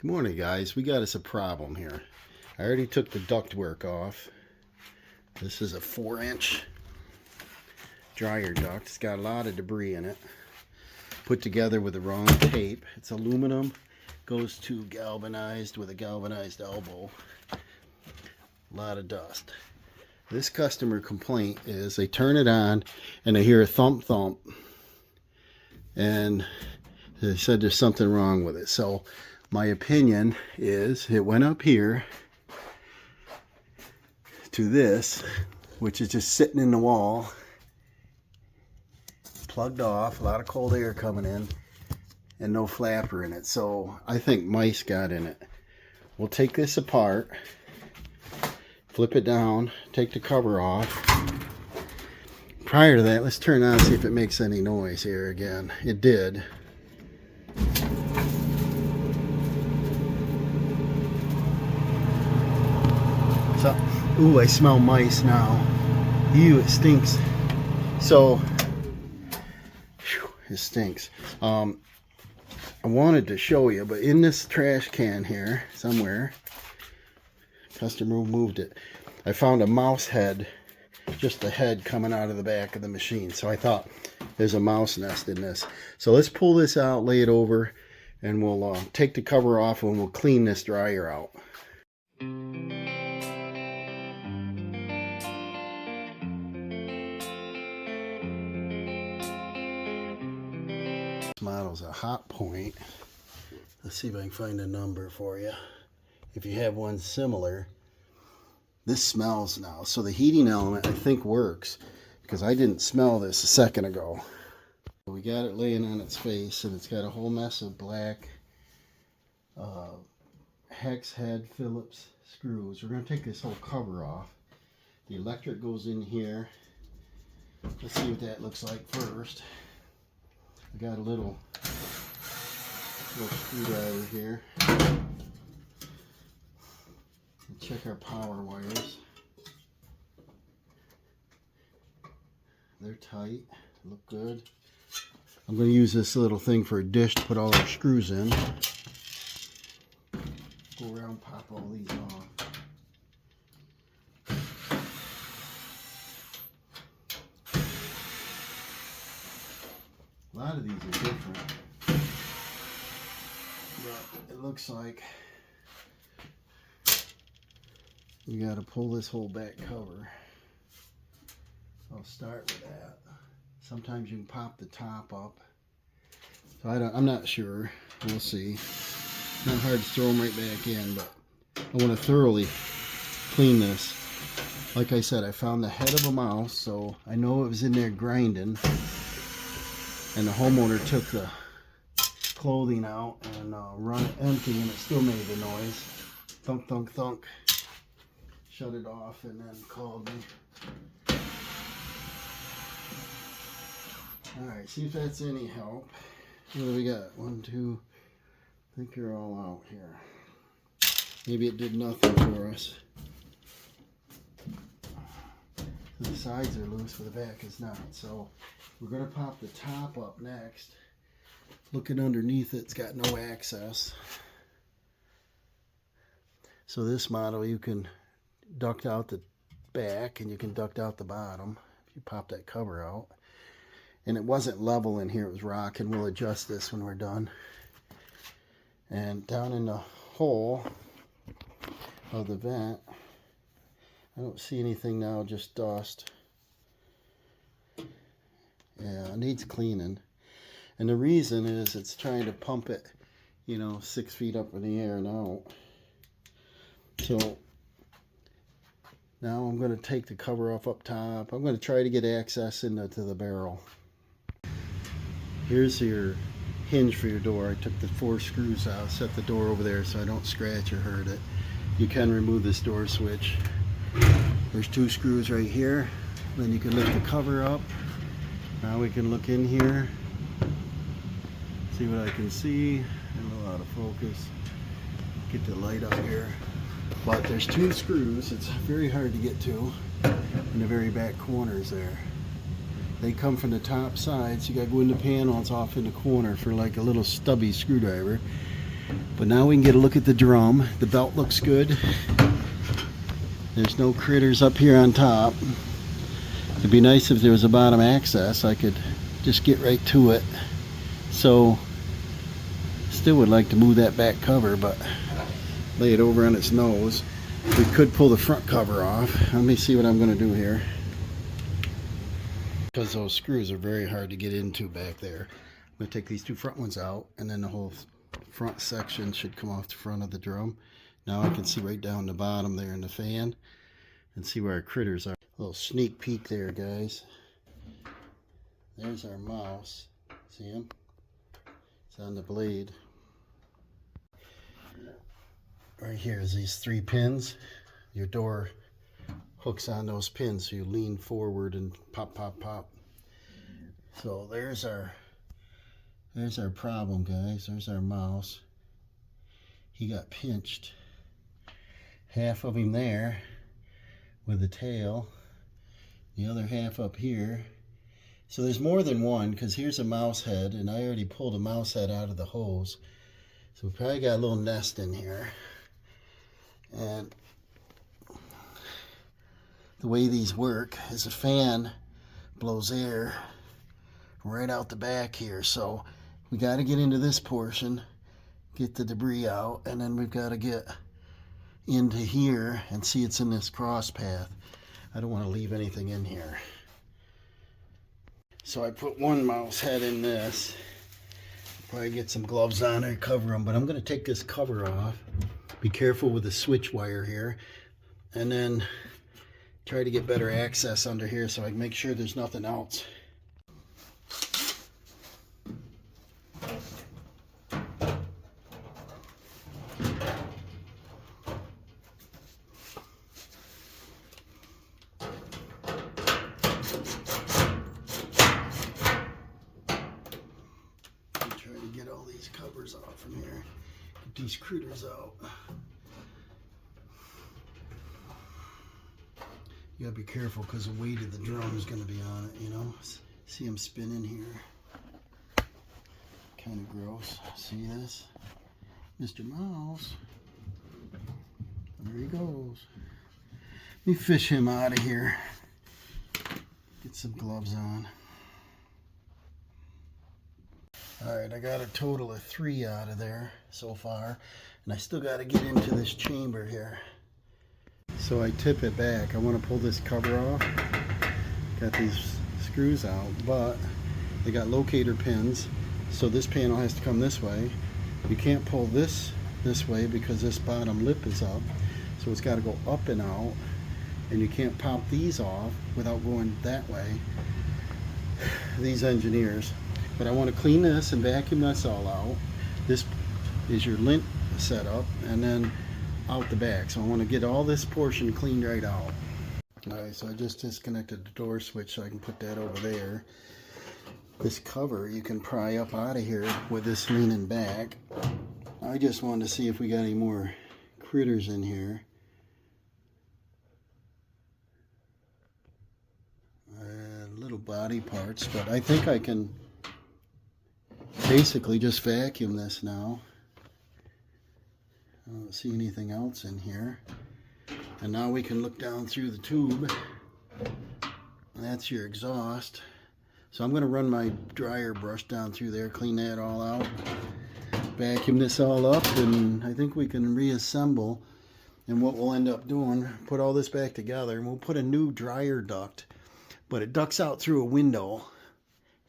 Good morning, guys. We got us a problem here. I already took the ductwork off. This is a 4-inch dryer duct. It's got a lot of debris in it. Put together with the wrong tape. It's aluminum. Goes to galvanized with a galvanized elbow. A lot of dust. This customer complaint is they turn it on and they hear a thump thump. And they said there's something wrong with it. So my opinion is it went up here to this, which is just sitting in the wall, plugged off, a lot of cold air coming in, and no flapper in it. So I think mice got in it. We'll take this apart, flip it down, take the cover off. Prior to that, let's turn it on and see if it makes any noise here again. It did. So, ooh, I smell mice now. Ew, it stinks. So, whew, it stinks. I wanted to show you, but in this trash can here, somewhere, customer moved it. I found a mouse head, just the head coming out of the back of the machine. So I thought there's a mouse nest in this. So let's pull this out, lay it over, and we'll take the cover off and we'll clean this dryer out. This model's a hot point. Let's see if I can find a number for you. If you have one similar, this smells now. So the heating element I think works because I didn't smell this a second ago. We got it laying on its face and it's got a whole mess of black hex head Phillips screws. We're going to take this whole cover off. The electric goes in here. Let's see what that looks like first. I got a little screwdriver here. Check our power wires. They're tight, look good. I'm going to use this little thing for a dish to put all our screws in. Go around, pop all these off. A lot of these are different, but it looks like we got to pull this whole back cover. I'll start with that. Sometimes you can pop the top up. So I'm not sure. We'll see. Not hard to throw them right back in, but I want to thoroughly clean this. Like I said, I found the head of a mouse, so I know it was in there grinding. And the homeowner took the clothing out and run it empty, and it still made the noise. Thunk, thunk, thunk. Shut it off and then called me. Alright, see if that's any help. What do we got? 1, 2, I think they're all out here. Maybe it did nothing for us. The sides are loose, but the back is not. So we're going to pop the top up next. Looking underneath it, it's got no access. So this model, you can duct out the back and you can duct out the bottom if you pop that cover out. And it wasn't level in here, it was rock, and we'll adjust this when we're done. And down in the hole of the vent, I don't see anything now, just dust. Yeah, it needs cleaning. And the reason is it's trying to pump it, 6 feet up in the air and out. So now I'm going to take the cover off up top. I'm going to try to get access into the barrel. Here's your hinge for your door. I took the 4 screws out, set the door over there so I don't scratch or hurt it. You can remove this door switch. There's 2 screws right here. Then you can lift the cover up. Now we can look in here, see what I can see. A little out of focus. Get the light up here. But there's 2 screws. It's very hard to get to in the very back corners there. They come from the top side, so you got to go in the panel. It's off in the corner for like a little stubby screwdriver. But now we can get a look at the drum. The belt looks good. There's no critters up here on top. It'd be nice if there was a bottom access. I could just get right to it. So, still would like to move that back cover, but lay it over on its nose. We could pull the front cover off. Let me see what I'm going to do here. Because those screws are very hard to get into back there. I'm going to take these two front ones out, and then the whole front section should come off the front of the drum. Now I can see right down the bottom there in the fan and see where our critters are. A little sneak peek there, guys. There's our mouse. See him? It's on the blade. Right here is these 3 pins. Your door hooks on those pins, so you lean forward and pop, pop, pop. So there's our problem, guys. There's our mouse. He got pinched. Half of him there with the tail, the other half up here. So there's more than one, because here's a mouse head, and I already pulled a mouse head out of the hose. So we probably got a little nest in here. And the way these work is a fan blows air right out the back here. So we got to get into this portion, get the debris out, and then we've got to get into here and see it's in this cross path. I don't want to leave anything in here. So I put one mouse head in this. Probably get some gloves on and cover them, but I'm going to take this cover off. Be careful with the switch wire here, and then try to get better access under here so I can make sure there's nothing else. Try to get all these covers off from here. Get these critters out. You gotta be careful because the weight of the drum is gonna be on it, you know. See him spinning here. Kind of gross. See this? Mr. Mouse. There he goes. Let me fish him out of here. Get some gloves on. Alright, I got a total of 3 out of there so far. And I still got to get into this chamber here. So I tip it back. I want to pull this cover off. Got these screws out, but they got locator pins. So this panel has to come this way. You can't pull this way because this bottom lip is up. So it's got to go up and out. And you can't pop these off without going that way. These engineers. But I want to clean this and vacuum this all out. This is your lint setup, and then out the back. So I want to get all this portion cleaned right out. Alright, so I just disconnected the door switch so I can put that over there. This cover you can pry up out of here with this leaning back. I just wanted to see if we got any more critters in here. Little body parts, but I think I can basically just vacuum this now. I don't see anything else in here. And now we can look down through the tube. And that's your exhaust. So I'm going to run my dryer brush down through there, clean that all out, vacuum this all up, and I think we can reassemble. And what we'll end up doing, put all this back together, and we'll put a new dryer duct. But it ducts out through a window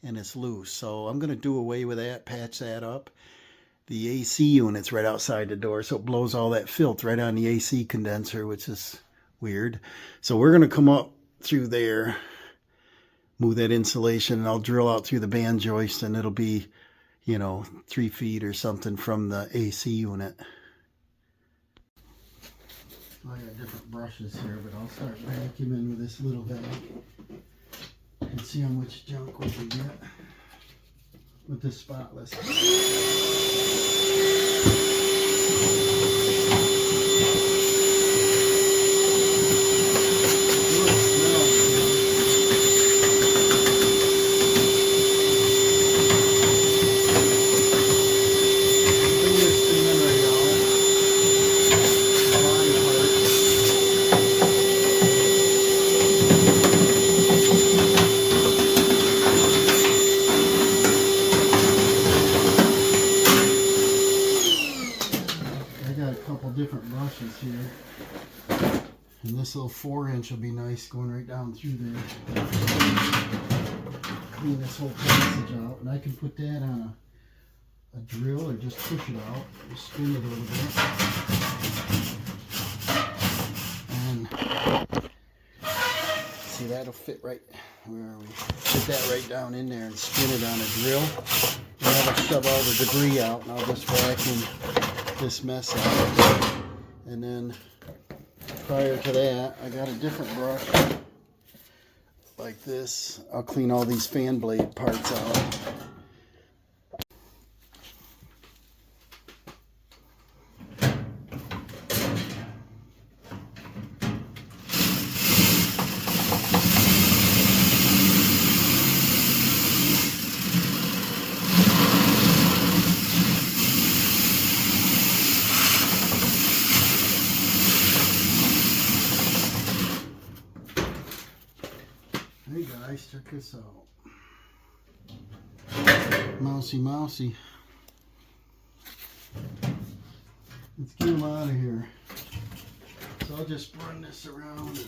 and it's loose. So I'm going to do away with that, patch that up. The AC unit's right outside the door, so it blows all that filth right on the AC condenser, which is weird. So we're going to come up through there, move that insulation, and I'll drill out through the band joist, and it'll be, 3 feet or something from the AC unit. I got different brushes here, but I'll start vacuuming with this little bag and see how much junk we can get with this spotless. couple different brushes here. And this little 4-inch will be nice going right down through there. Clean this whole passage out. And I can put that on a drill or just push it out. Just spin it a little bit. And see, that'll fit right, where are we? Put that right down in there and spin it on a drill. And that'll shove all the debris out. And I'll just vacuum this mess out. And then prior to that, I got a different brush like this. I'll clean all these fan blade parts out. Hey guys, check this out. Mousy, mousy. Let's get him out of here. So I'll just run this around.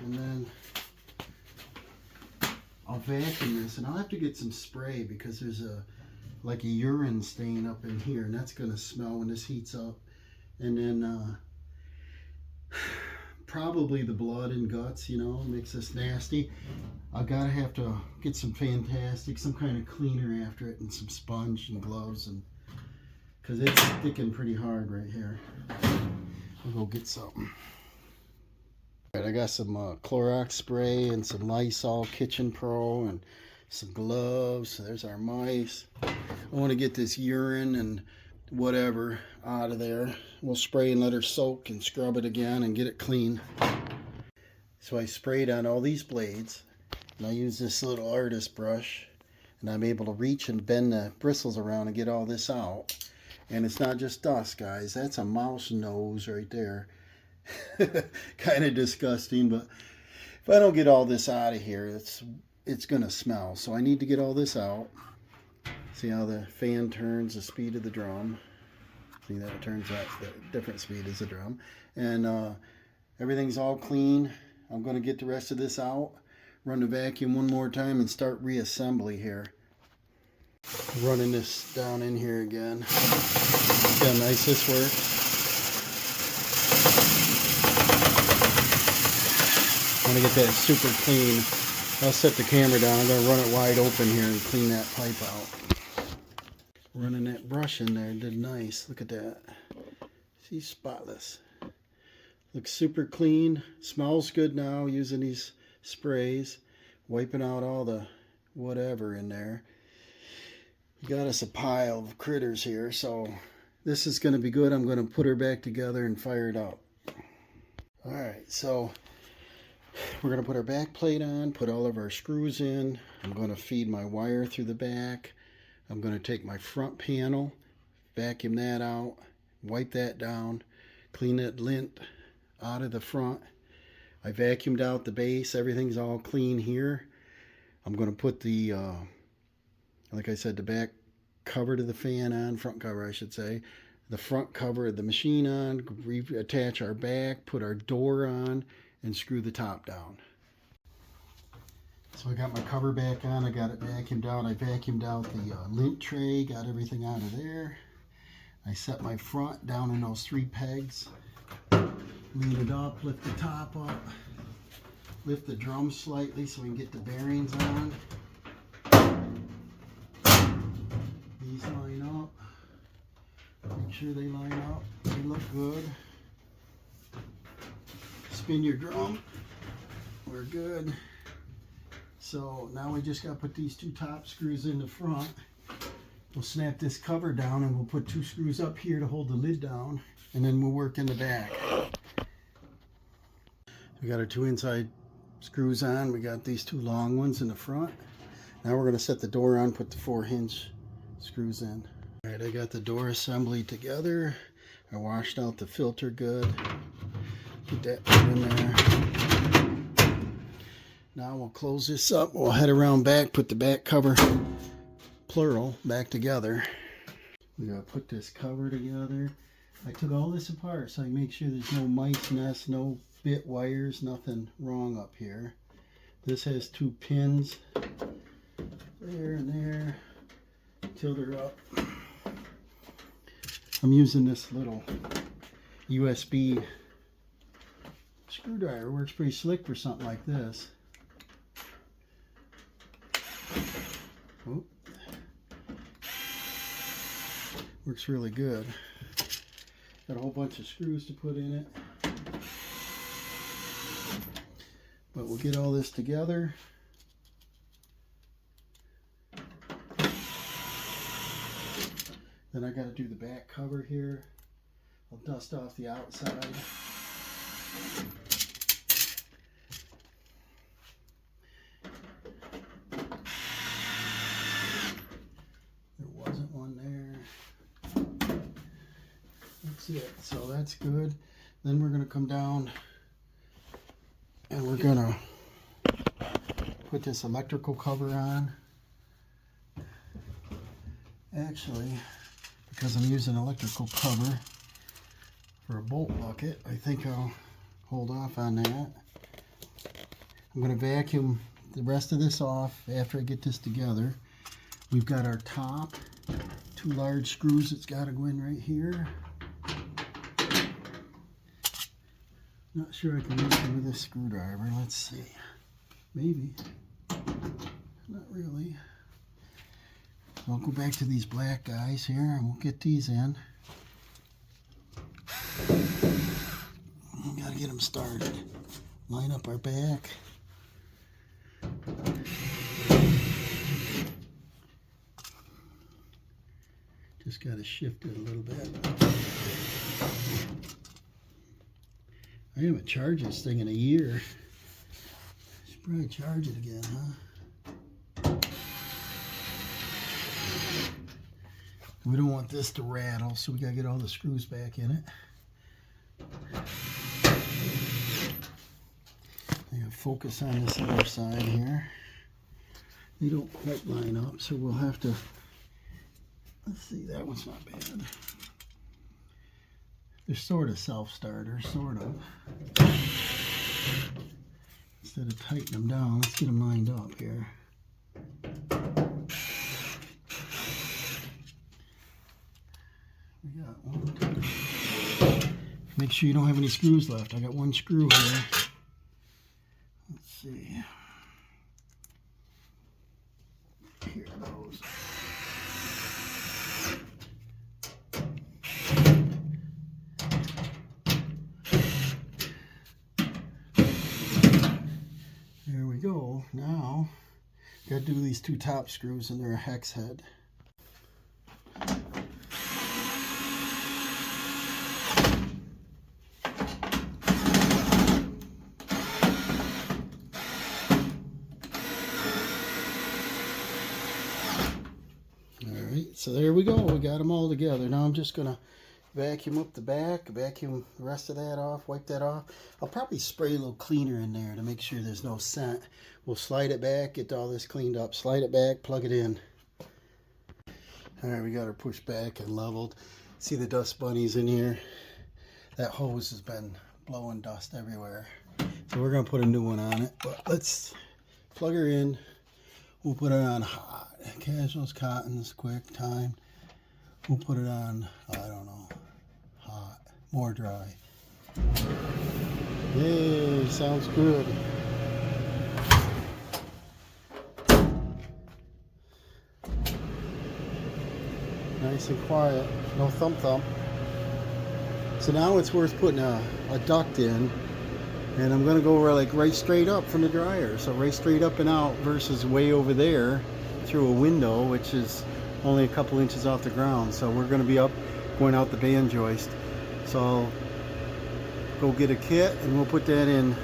And then I'll vacuum this, and I'll have to get some spray because there's like a urine stain up in here, and that's gonna smell when this heats up. And then probably the blood and guts, you know, makes this nasty. I gotta have to get some some kind of cleaner after it, and some sponge and gloves, and because it's sticking pretty hard right here. I'll go get some. All right, I got some Clorox spray and some Lysol Kitchen Pro and some gloves. There's our mice. I want to get this urine and whatever out of there. We'll spray and let her soak and scrub it again and get it clean. So I sprayed on all these blades, and I use this little artist brush, and I'm able to reach and bend the bristles around and get all this out. And it's not just dust, guys. That's a mouse nose right there. Kind of disgusting, but if I don't get all this out of here, it's gonna smell. So I need to get all this out. See how the fan turns the speed of the drum. See that it turns at the different speed as the drum. And everything's all clean. I'm gonna get the rest of this out, run the vacuum one more time, and start reassembly here. Running this down in here again. See how nice this works. I want to get that super clean. I'll set the camera down. I'm going to run it wide open here and clean that pipe out. Running that brush in there did nice. Look at that. See, spotless. Looks super clean. Smells good now using these sprays. Wiping out all the whatever in there. We got us a pile of critters here, so this is going to be good. I'm going to put her back together and fire it up. Alright, so we're going to put our back plate on, put all of our screws in. I'm going to feed my wire through the back. I'm going to take my front panel, vacuum that out, wipe that down, clean that lint out of the front. I vacuumed out the base. Everything's all clean here. I'm going to put the, like I said, the back cover to the fan on, front cover I should say, the front cover of the machine on, reattach our back, put our door on, and screw the top down. So I got my cover back on, I got it vacuumed out. I vacuumed out the lint tray, got everything out of there. I set my front down in those 3 pegs, lean it up, lift the top up, lift the drum slightly so we can get the bearings on. These line up, make sure they line up, they look good. Spin your drum, we're good. So now we just got to put these 2 top screws in the front. We'll snap this cover down and we'll put 2 screws up here to hold the lid down, and then we'll work in the back. We got our 2 inside screws on. We got these 2 long ones in the front. Now we're going to set the door on, put the 4-inch screws in. All right, I got the door assembly together. I washed out the filter good. Put that in there. Now we'll close this up. We'll head around back, put the back cover, plural, back together. We gotta put this cover together. I took all this apart so I make sure there's no mice nests, no bit wires, nothing wrong up here. This has 2 pins, there and there. Tilt her up. I'm using this little USB screwdriver. Works pretty slick for something like this. Oh. Works really good. Got a whole bunch of screws to put in it. But we'll get all this together. Then I got to do the back cover here. I'll dust off the outside. There wasn't one there. That's it. So that's good. Then we're going to come down and we're going to put this electrical cover on. Actually, because I'm using electrical cover for a bolt bucket, I think I'll hold off on that. I'm going to vacuum the rest of this off after I get this together. We've got our top, 2 large screws that's got to go in right here. Not sure I can use them with this screwdriver. Let's see. Maybe. Not really. I'll go back to these black guys here and we'll get these in. Gotta get them started. Line up our back. Just gotta shift it a little bit. I haven't charged this thing in a year. Should probably charge it again, huh? We don't want this to rattle, so we gotta get all the screws back in it. I gotta focus on this other side here. They don't quite line up, so we'll have to, let's see, that one's not bad. They're sort of self-starter, sort of. Instead of tightening them down, let's get them lined up here. We got 1, 2. Make sure you don't have any screws left. I got 1 screw here. Let's see. Here it goes. There we go. Now, got to do these 2 top screws, and they're a hex head. So there we go, we got them all together. Now I'm just gonna vacuum up the back, vacuum the rest of that off, wipe that off. I'll probably spray a little cleaner in there to make sure there's no scent. We'll slide it back, get all this cleaned up, slide it back, plug it in. All right, we got her pushed back and leveled. See the dust bunnies in here? That hose has been blowing dust everywhere. So we're gonna put a new one on it, but let's plug her in. We'll put it on hot. Casuals, cottons, quick, time. We'll put it on, I don't know, hot, more dry. Yay, sounds good. Nice and quiet, no thump thump. So now it's worth putting a duct in. And I'm going to go like right straight up from the dryer. So right straight up and out versus way over there through a window, which is only a couple inches off the ground. So we're going to be up going out the band joist. So I'll go get a kit and we'll put that in.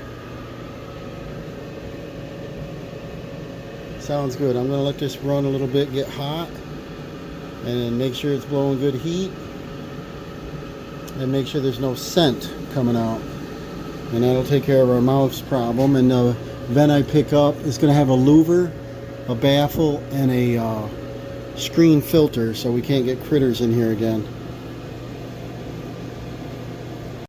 Sounds good. I'm going to let this run a little bit, get hot, and make sure it's blowing good heat. And make sure there's no scent coming out. And that'll take care of our mouse problem. And the vent I pick up is going to have a louver, a baffle, and a screen filter, so we can't get critters in here again.